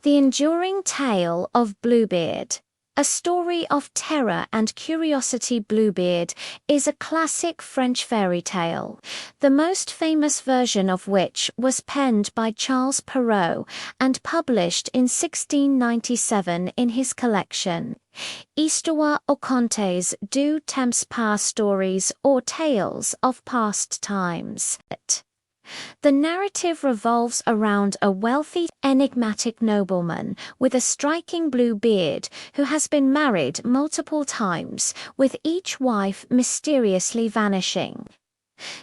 The enduring tale of Bluebeard. A story of terror and curiosity. Bluebeard is a classic French fairy tale, the most famous version of which was penned by Charles Perrault and published in 1697 in his collection Histoires ou contes du temps passé, stories or tales of past times. The narrative revolves around a wealthy, enigmatic nobleman with a striking blue beard who has been married multiple times, with each wife mysteriously vanishing.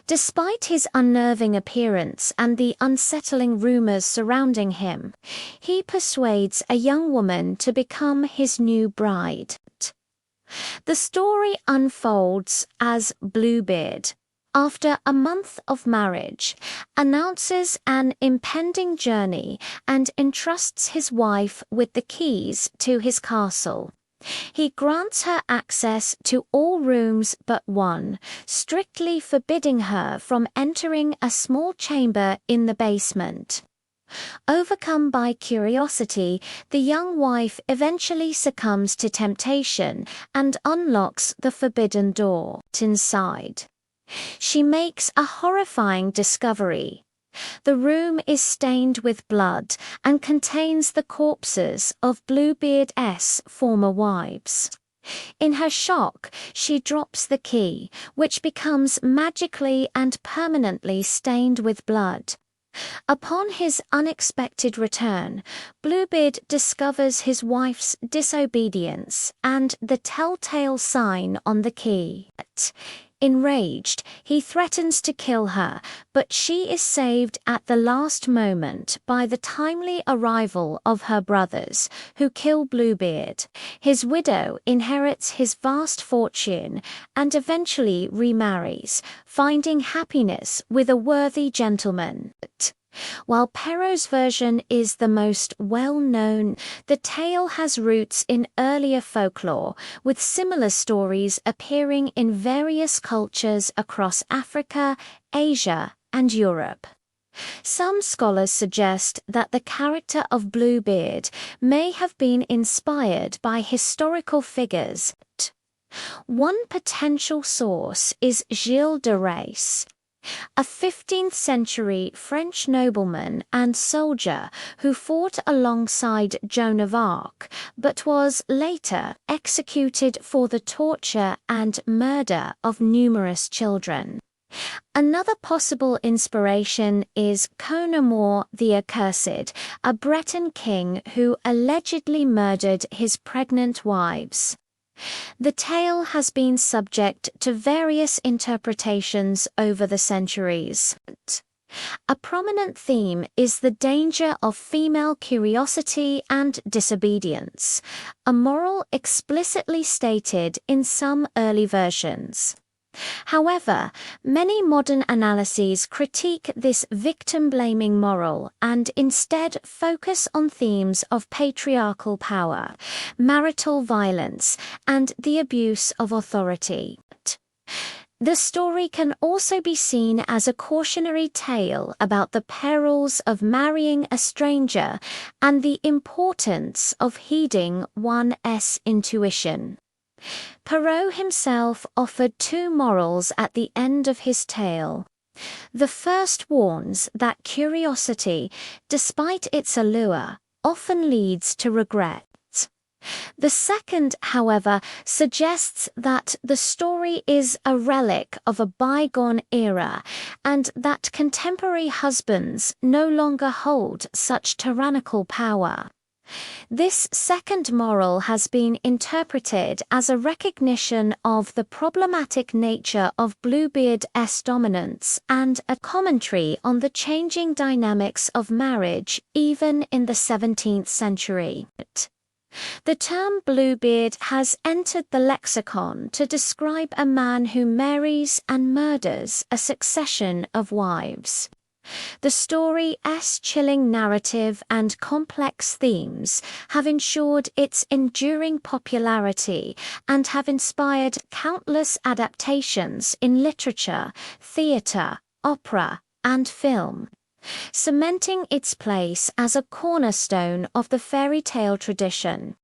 Despite his unnerving appearance and the unsettling rumors surrounding him, he persuades a young woman to become his new bride. The story unfolds as Bluebeard, after a month of marriage, announces an impending journey and entrusts his wife with the keys to his castle. He grants her access to all rooms but one, strictly forbidding her from entering a small chamber in the basement. Overcome by curiosity, the young wife eventually succumbs to temptation and unlocks the forbidden door. Inside, she makes a horrifying discovery. The room is stained with blood and contains the corpses of Bluebeard's former wives. In her shock, she drops the key, which becomes magically and permanently stained with blood. Upon his unexpected return, Bluebeard discovers his wife's disobedience and the telltale sign on the key. Enraged, he threatens to kill her, but she is saved at the last moment by the timely arrival of her brothers, who kill Bluebeard. His widow inherits his vast fortune and eventually remarries, finding happiness with a worthy gentleman. While Perrault's version is the most well-known, the tale has roots in earlier folklore, with similar stories appearing in various cultures across Africa, Asia, and Europe. Some scholars suggest that the character of Bluebeard may have been inspired by historical figures. One potential source is Gilles de Rais, a 15th-century French nobleman and soldier who fought alongside Joan of Arc, but was later executed for the torture and murder of numerous children. Another possible inspiration is Connemore the Accursed, a Breton king who allegedly murdered his pregnant wives. The tale has been subject to various interpretations over the centuries. A prominent theme is the danger of female curiosity and disobedience, a moral explicitly stated in some early versions. However, many modern analyses critique this victim-blaming moral and instead focus on themes of patriarchal power, marital violence, and the abuse of authority. The story can also be seen as a cautionary tale about the perils of marrying a stranger and the importance of heeding one's intuition. Perrault himself offered two morals at the end of his tale. The first warns that curiosity, despite its allure, often leads to regret. The second, however, suggests that the story is a relic of a bygone era and that contemporary husbands no longer hold such tyrannical power. This second moral has been interpreted as a recognition of the problematic nature of Bluebeard's dominance and a commentary on the changing dynamics of marriage even in the 17th century. The term Bluebeard has entered the lexicon to describe a man who marries and murders a succession of wives. The story's chilling narrative and complex themes have ensured its enduring popularity and have inspired countless adaptations in literature, theatre, opera, and film. cementing its place as a cornerstone of the fairy tale tradition.